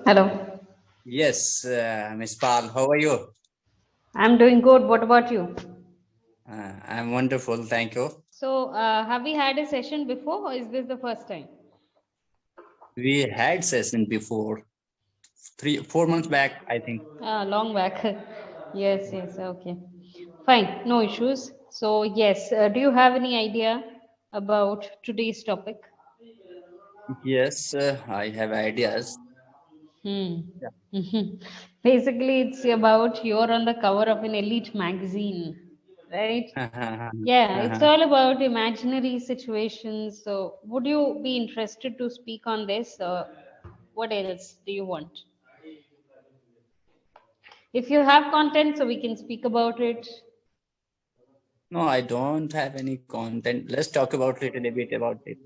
Hello. Yes, Miss Pal, how are you? I'm doing good. What about you? I'm wonderful, thank you. So, have we had a session before, or is this the first time? We had session before, 4 months back, I think. Long back. Yes, yes. Okay. Fine. No issues. So, yes. Do you have any idea about today's topic? Yes, I have ideas. Hmm. Yeah. Basically, it's about you're on the cover of an elite magazine, right? Yeah, it's all about imaginary situations. So, would you be interested to speak on this? Or what else do you want? If you have content, so we can speak about it. No, I don't have any content. Let's talk about little bit about it.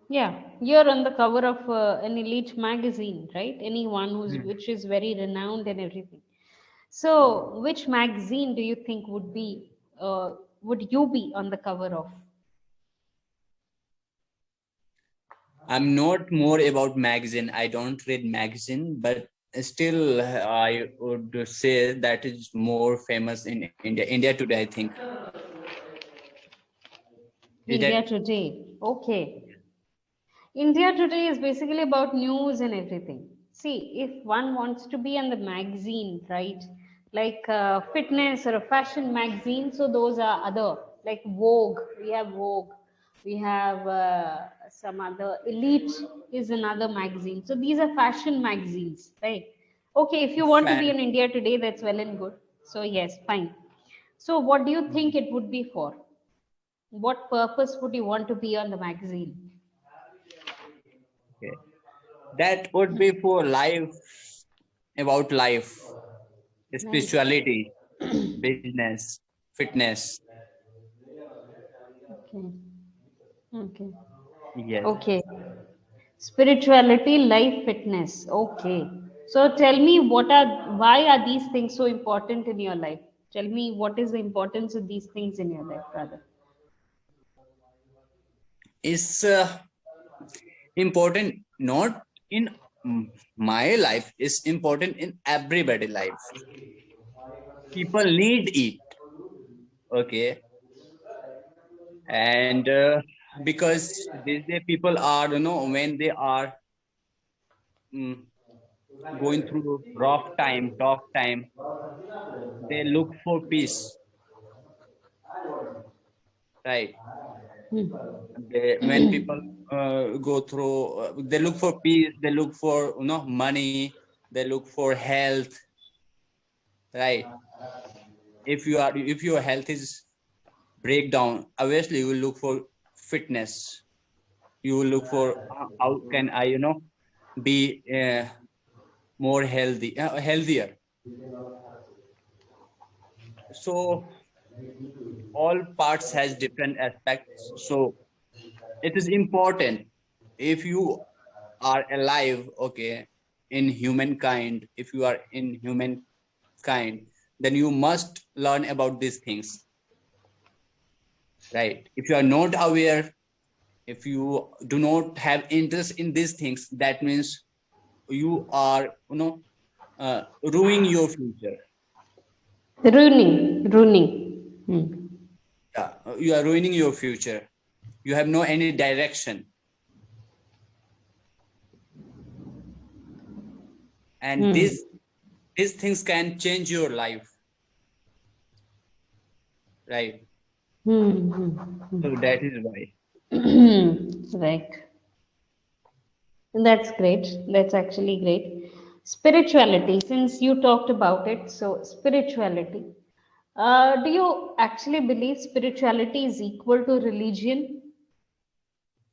Yeah, you're on the cover of an elite magazine, right? Anyone who's Hmm. which is very renowned and everything. So, which magazine do you think would you be on the cover of? I'm not more about magazine. I don't read magazine, but still, I would say that is more famous in India. India Today, I think. Is India that Today. Okay. India Today is basically about news and everything. See, if one wants to be on the magazine, right, like fitness or a fashion magazine, so those are other, like Vogue. We have Vogue. We have some other Elite is another magazine. So these are fashion magazines, right? Okay, if you want to be fan? in India Today, that's well and good. So yes, fine. So what do you think it would be for? What purpose would you want to be on the magazine? Okay. That would be for life, about life, Nice. spirituality, business, fitness. Okay. Okay. Yes. Okay. Spirituality, life, fitness. Okay. So tell me why are these things so important in your life? Tell me what is the importance of these things in your life, brother? It's important not in my life, it's important in everybody life. People need it. Okay. And because these day people are, when they are mm, going through rough time, tough time, they look for peace, right? When people go through, they look for peace, they look for money, they look for health, right? If your health is breakdown, obviously you will look for fitness. You will look for how can I be more healthier. So all parts has different aspects, so it is important. If you are alive, okay, in humankind, if you are in humankind, then you must learn about these things, right? If you are not aware, if you do not have interest in these things, that means you are ruining your future. Ruining. Hmm. Yeah, you are ruining your future. You have no any direction, and Hmm. these things can change your life, right? Hmm. Hmm. So that is why. Hmm. Right. That's great. That's actually great. Spirituality, since you talked about it, so spirituality. Do you actually believe spirituality is equal to religion?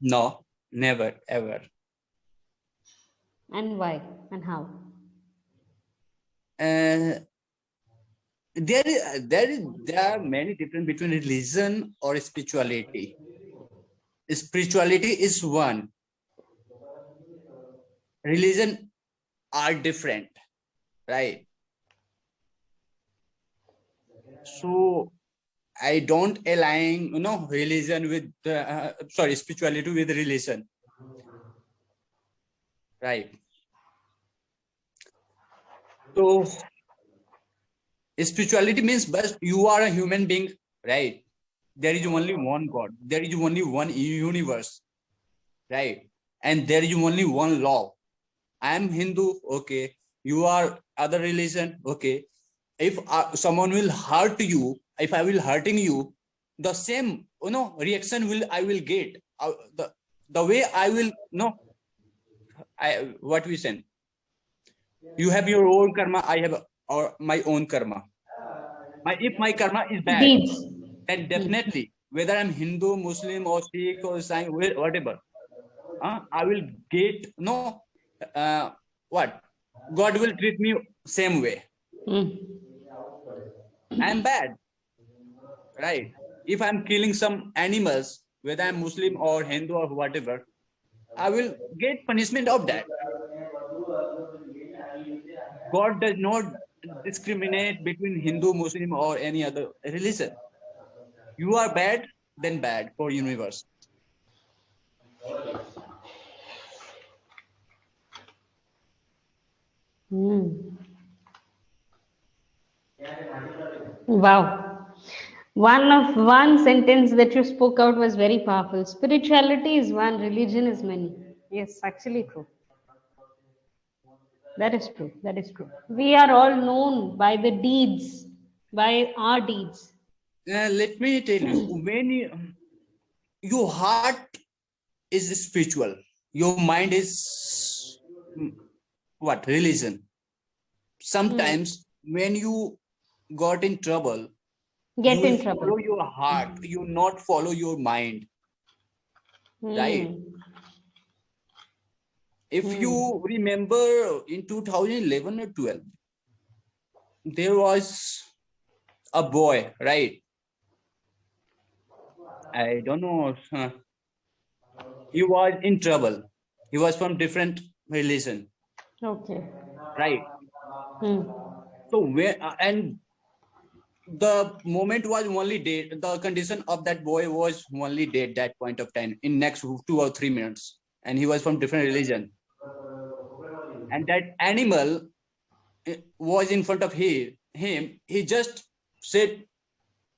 No, never ever. And why? And how? uh, there are many different between religion or spirituality. Spirituality is one, religion are different, right? So I don't align religion with sorry, spirituality with religion, right? So spirituality means, but you are a human being, right? There is only one God. There is only one universe, right? And there is only one law. I am Hindu, okay. You are other religion, okay. If someone will hurt you, if I will hurting you, the same reaction will I will get. The way I will what we say. You have your own karma. I have my own karma. If my karma is bad, Deeds. then definitely whether I'm Hindu, Muslim, or Sikh or Sai, whatever, I will get uh, what God will treat me same way. I'm bad, right? If I'm killing some animals, whether I'm Muslim or Hindu or whatever, I will get punishment of that. God does not discriminate between Hindu, Muslim, or any other religion. You are bad, then bad for universe. Wow. One sentence that you spoke out was very powerful. Spirituality is one, religion is many. Yes, actually true. That is true. That is true. We are all known by the deeds, by our deeds. Let me tell you, when your heart is spiritual, your mind is what religion. Sometimes when you got in trouble, you Get will in follow trouble. your heart, you not follow your mind, right? If you remember in 2011 or 12, there was a boy, right? I don't know. He was in trouble. He was from different religion, Okay. right? Hmm. So where and the moment was only dead. The condition of that boy was only dead that point of time in next 2 or 3 minutes, and he was from different religion. And that animal was in front of him. He just said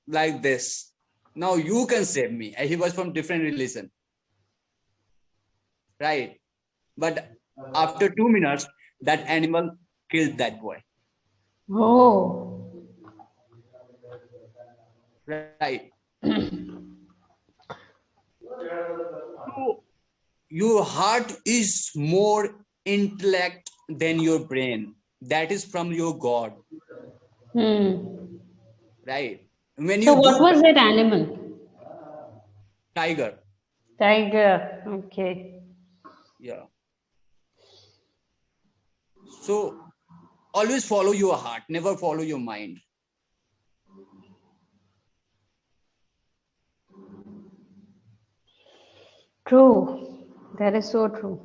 like this, now you can save me. And he was from different religion, right? But after 2 minutes, that animal killed that boy, Oh. right? So your heart is more intellect than your brain. That is from your God, right? When So you what do was that animal? tiger, Tiger. Okay. yeah. So always follow your heart, never follow your mind. True. That is so true.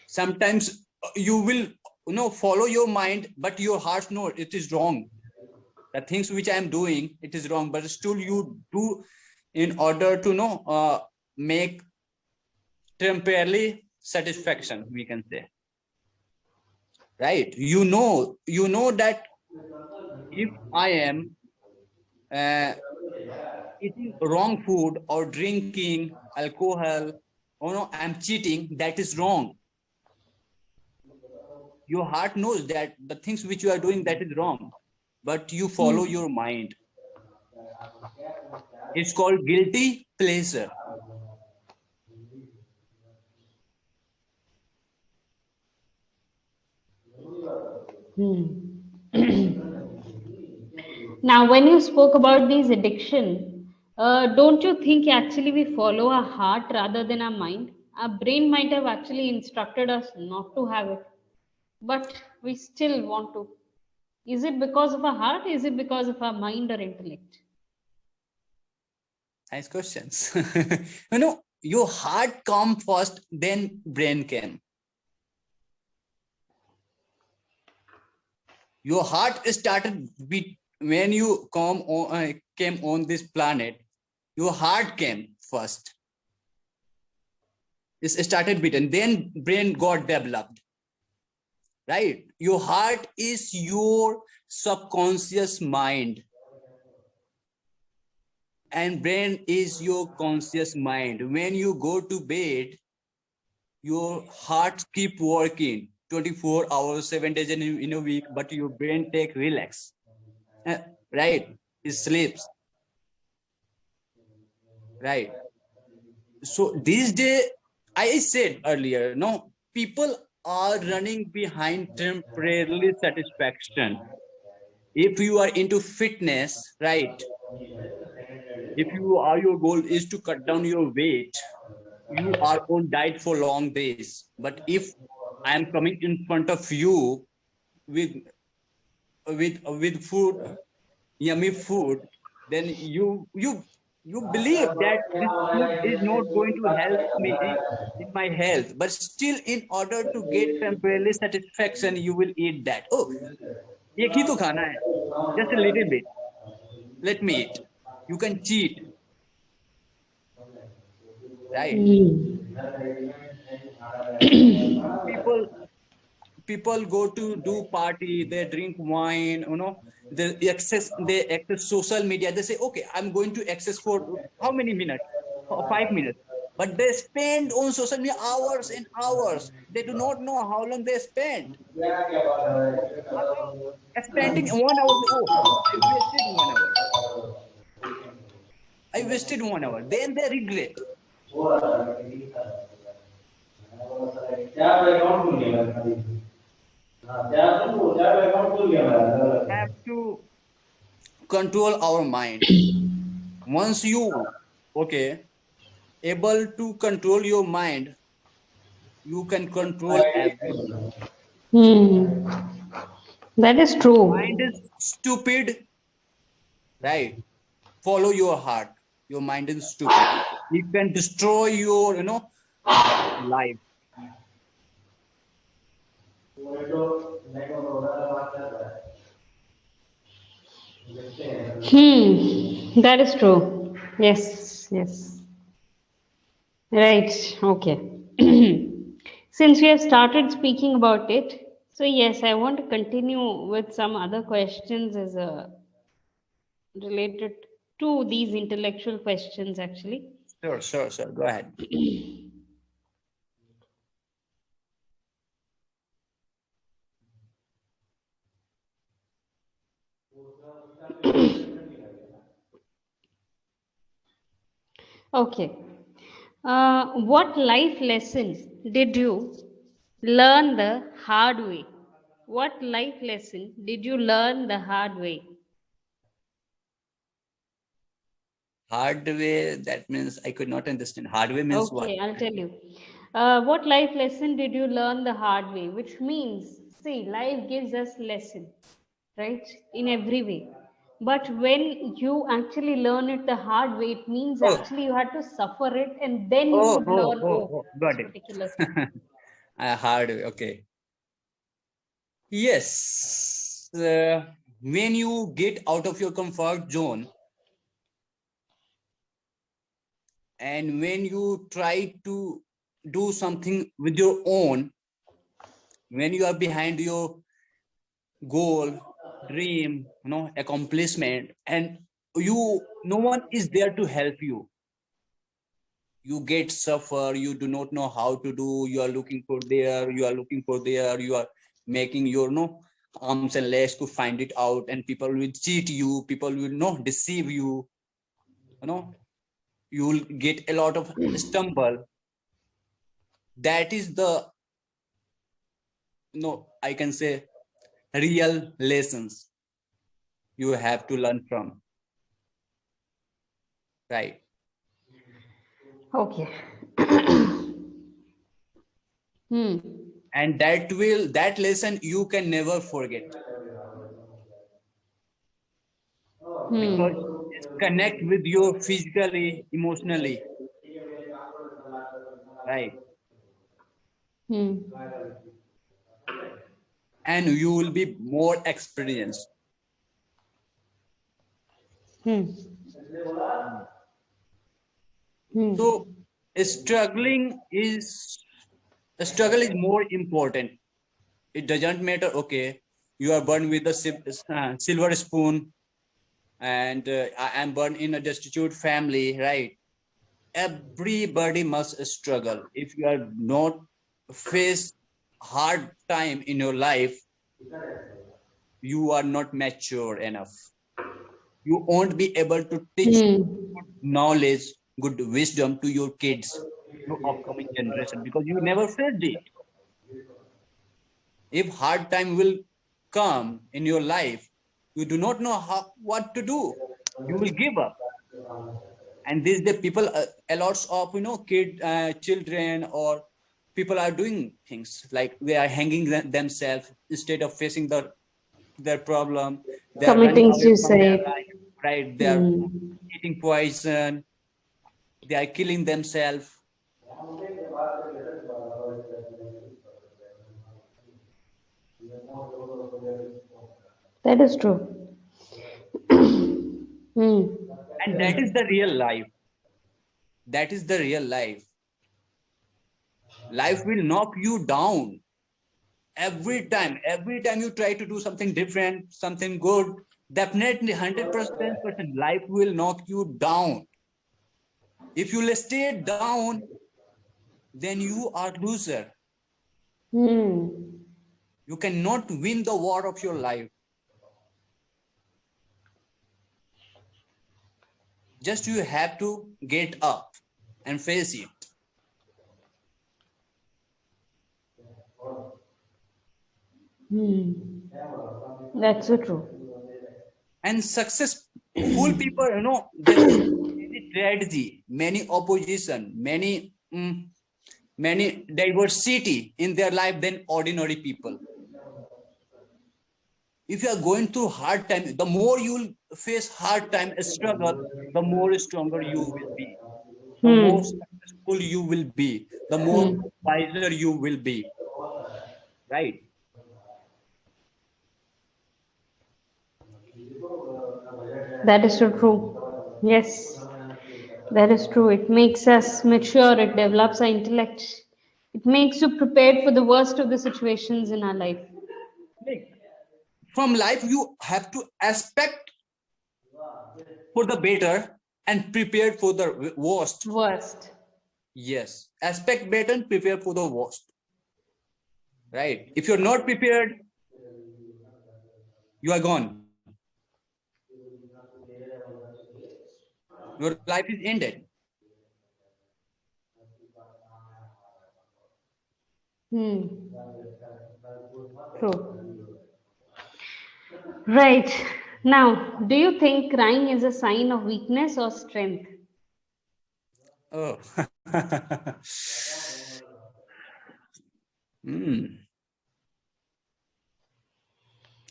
Sometimes you will follow your mind, but your heart knows it is wrong. The things which I am doing, it is wrong, but still you do in order to make temporarily satisfaction, we can say, right? You know that if I am eating wrong food or drinking alcohol, I'm cheating, that is wrong. Your heart knows that the things which you are doing, that is wrong, but you follow your mind. It's called guilty pleasure. Now, when you spoke about these addiction, don't you think actually we follow our heart rather than our mind? Our brain might have actually instructed us not to have it, but we still want to. Is it because of our heart? Is it because of our mind or intellect? Nice questions. Your heart come first, then brain came. Your heart started beat when you came on this planet. Your heart came first. It started beating, then brain got developed. right? Your heart is your subconscious mind, and brain is your conscious mind. When you go to bed, your heart keep working 24 hours, 7 days in a week, but your brain take relax, right? It sleeps, right? So these days, I said earlier, no, people are running behind temporarily satisfaction. If you are into fitness, right? If your goal is to cut down your weight, you are on diet for long days. But if I am coming in front of you with with food, yummy food, then you believe that this food is not going to help me in my health, but still in order to get temporary satisfaction you will eat that. Oh, ek hi to khana hai, just a little bit, let me eat. You can cheat, right? Hmm. people people go to do party, they drink wine, they access social media, they say, okay, I'm going to access for how many minutes? For 5 minutes. But they spend on social media hours and hours. They do not know how long they spend. After spending 1 hour, oh, I wasted 1 hour. I wasted 1 hour. Then they regret. Have to control our mind. Once you, okay, able to control your mind, you can control everything. Hmm. That is Mind true. is stupid, right? Follow your heart. Your mind is stupid. It can destroy your, life. Hmm. That is true. Yes. Yes. Right. Okay. Since we have started speaking about it, so yes, I want to continue with some other questions as a related to these intellectual questions actually. Sure, sure, sure. Go ahead. Okay. What life lesson did you learn the hard way? What life lesson did you learn the hard way? Hardware, that means I could not understand. Hardware means what? Okay, I'll tell you. What life lesson did you learn the hard way? Which means, see, life gives us lesson, right? In every way. But when you actually learn it the hard way, it means Oh, actually you had to suffer it and then you could learn, oh, this got it. particular thing. Hardware, okay. Yes. When you get out of your comfort zone and when you try to do something with your own, when you are behind your goal, dream, accomplishment, and no one is there to help you, you get suffer, you do not know how to do, you are looking for there, you are making your arms and legs to find it out, and people will cheat you, people will deceive you, you know you will get a lot of stumble. That is the, I can say, real lessons you have to learn from, right? Okay. Hmm. And that lesson you can never forget, because Hmm. it's connect with you physically, emotionally, right? Hmm. And you will be more experienced. Hmm. Hmm. So struggling is struggle is more important. it doesn't matter. Okay, you are born with a silver spoon, and I am born in a destitute family, right? Everybody must struggle. If you are not face hard time in your life, you are not mature enough. You won't be able to teach knowledge, good wisdom to your kids, your upcoming generation, because you never faced it. If hard time will come in your life, you do not know what to do. You will give up. And these the people, a lots of children or people are doing things like they are hanging themselves instead of facing their problem. They are running Committing away from their suicide. life, right? They are eating poison. They are killing themselves. That is true. And that is the real life. That is the real life. Life will knock you down every time. Every time you try to do something different, something good, definitely 100% life will knock you down. If you stay down, then you are loser. You cannot win the war of your life. Just you have to get up and face it. That's so true. And successful people, they face many tragedy, many opposition, many diversity in their life than ordinary people. If you are going through hard time, the more you will face hard time, struggle, the more stronger you will be. The more successful you will be, the more wiser you will be. Right? That is so true. Yes, that is true. It makes us mature, it develops our intellect, it makes you prepared for the worst of the situations in our life. Like, from life, you have to expect for the better and prepare for the worst. Worst. Yes, expect better and prepare for the worst. Right? If you're not prepared, you are gone. Your life is ended. True. Right. Now, do you think crying is a sign of weakness or strength? Oh.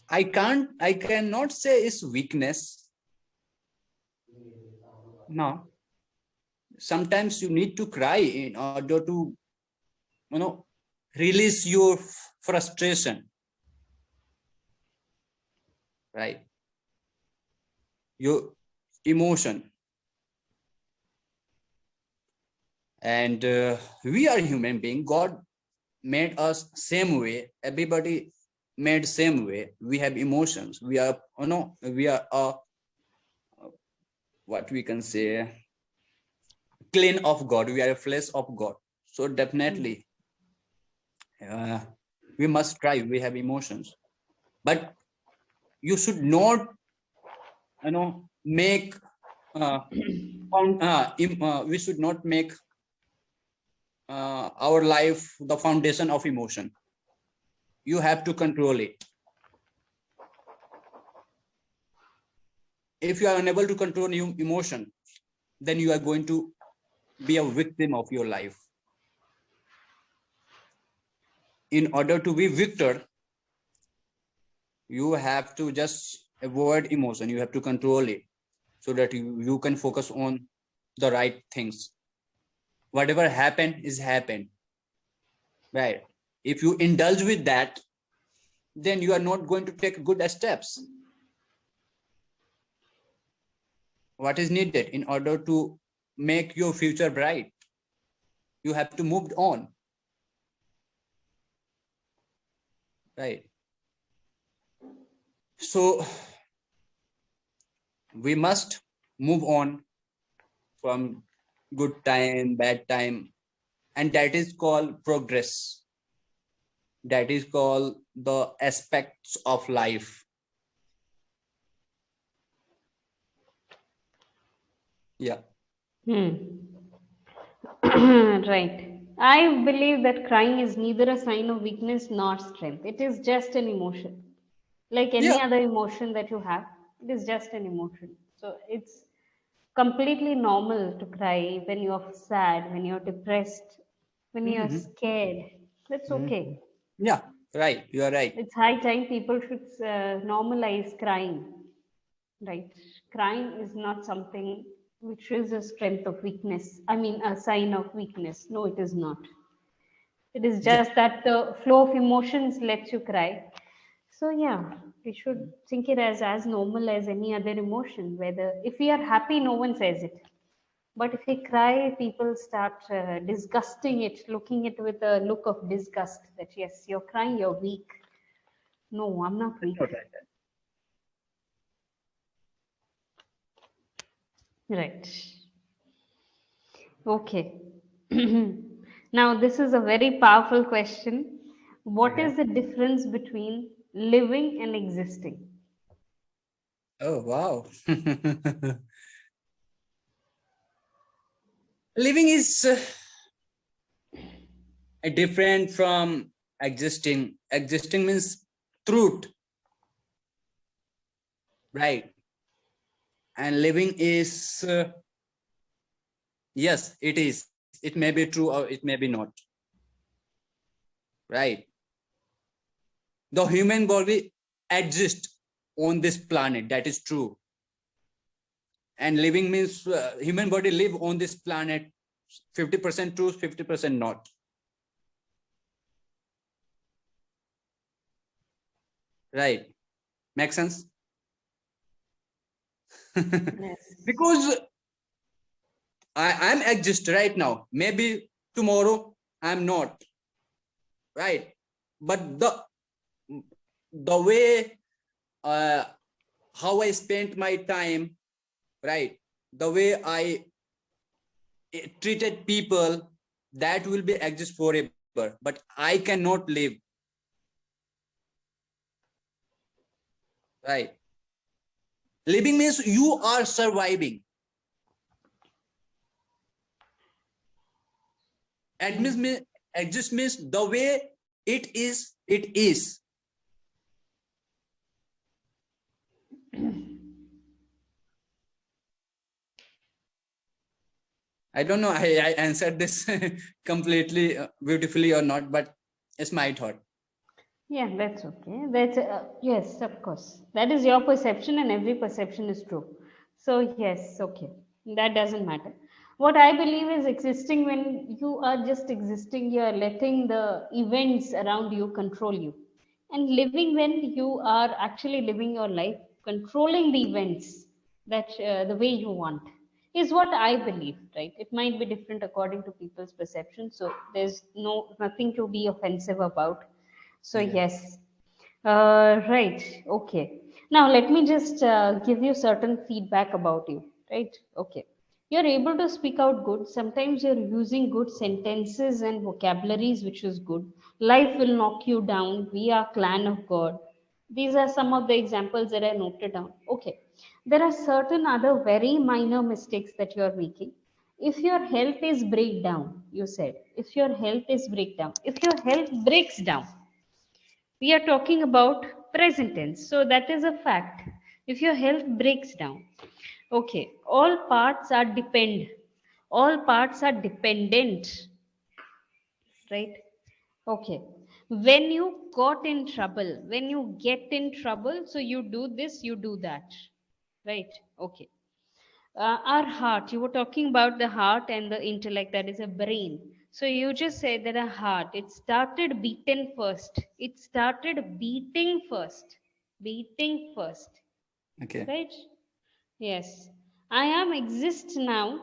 I cannot say it's weakness. No. Sometimes you need to cry in order to, release your frustration. Right? Your emotion. And we are human being. God made us same way. Everybody made same way. We have emotions. We are, we are what we can say, clean of God. We are a flesh of God. So definitely, we must try. We have emotions, but you should not, make. We should not make our life the foundation of emotion. You have to control it. If you are unable to control your emotion, then you are going to be a victim of your life. In order to be victor, you have to just avoid emotion. You have to control it so that you can focus on the right things. Whatever happened is happened. Right? If you indulge with that, then you are not going to take good steps. What is needed in order to make your future bright? You have to move on. right? So we must move on from good time, bad time, and that is called progress. That is called the aspects of life. Yeah. Right. I believe that crying is neither a sign of weakness nor strength. It is just an emotion. Like Yeah. any other emotion that you have, it is just an emotion. So it's completely normal to cry when you're sad, when you're depressed, when you're Hmm. scared. That's Hmm. okay. Yeah. Right. You are right. It's high time people should normalize crying, right? Crying is not something which is a strength of weakness. I mean, a sign of weakness. No, it is not. It is Yeah. just that the flow of emotions lets you cry. So yeah, we should think it as normal as any other emotion. Whether if we are happy, no one says it. But if we cry, people start disgusting it, looking it with a look of disgust. That yes, you're crying, you're weak. No, I'm not It's weak. not like that. Right. Okay. Now, this is a very powerful question. What Okay. is the difference between living and existing? Oh wow. Living is different from existing. Existing means truth, right? And living is yes, it is. It may be true or it may be not, right? The human body exists on this planet. That is true. And living means human body live on this planet 50% true, 50% not, right? Make sense? Yes. Because I'm exist right now. Maybe tomorrow I'm not, right? But the way uh, how I spent my time, right? The way I treated people, that will be exist forever. But I cannot live, right? Living means you are surviving. Admit me, exist means the way it is, it is. I don't know I answered this completely beautifully or not, but it's my thought. Yeah, that's okay. That's yes, of course. That is your perception, and every perception is true. So yes, okay. That doesn't matter. What I believe is existing when you are just existing, you are letting the events around you control you, and living when you are actually living your life, controlling the events that the way you want is what I believe. Right? It might be different according to people's perception. So there's nothing to be offensive about. So Yeah. yes, right. Okay. Now let me just give you certain feedback about you. Right. Okay. You're able to speak out good. Sometimes you're using good sentences and vocabularies, which is good. Life will knock you down. We are clan of God. These are some of the examples that I noted down. Okay. There are certain other very minor mistakes that you're making. If your health is breakdown, you said, if your health is breakdown, if your health breaks down, we are talking about present tense, so that is a fact. If your health breaks down, okay, all parts are dependent, right? Okay, when you got in trouble, when you get in trouble, so you do this, you do that, right? Okay. Our heart, you were talking about the heart and the intellect, that is a brain. So you just said that a heart, it started beating first, it started beating first, Okay. right? Yes. I am exist now,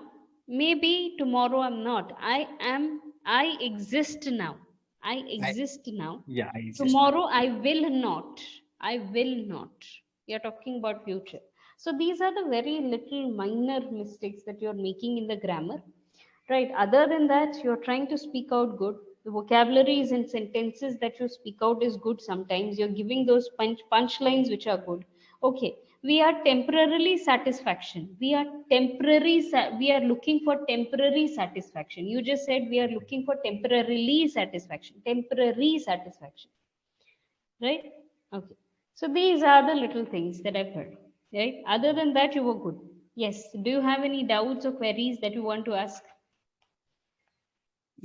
maybe tomorrow I'm not. I exist now, I exist now. Yeah, I exist. Tomorrow I will not. I will not. You're talking about future. So these are the very little minor mistakes that you're making in the grammar. Right. Other than that, you're trying to speak out good. The vocabularies and sentences that you speak out is good sometimes. You're giving those punchlines which are good. Okay. We are temporarily satisfaction. We are looking for temporary satisfaction. You just said we are looking for temporarily satisfaction. Temporary satisfaction. Right? Okay. So these are the little things that I've heard. Right? Other than that, you were good. Yes. Do you have any doubts or queries that you want to ask?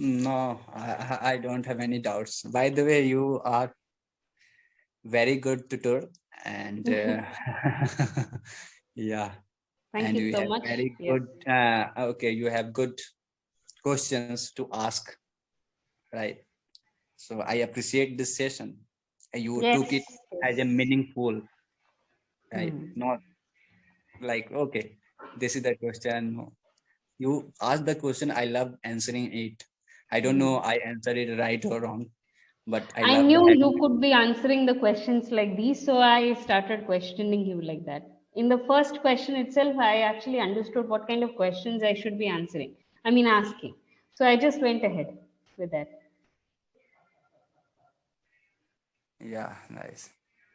No, I don't have any doubts. By the way, you are very good tutor, and yeah, Thank and you you so have much. very Yes. good. Okay, you have good questions to ask, right? So I appreciate this session. You took it Yes. as a Yes. meaningful, right? Hmm. Not like, okay, this is the question. No. You ask the question. I love answering it. I don't know Hmm. I answered it right or wrong, but I I love knew having. you could be answering the questions like these, so I started questioning you like that. In the first question itself, I actually understood what kind of questions I should be answering. I mean, asking. So I just went ahead with that. Yeah, nice.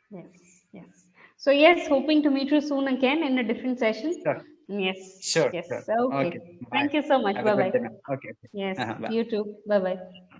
Yes. Yes. So, yes, hoping to meet you soon again in a different session. Sure, Yes. sure, sure. Yes. Okay, Okay. bye. Thank you so much. Have a Bye good bye. day, man. Okay, okay. Yes. Bye. You too. Bye bye.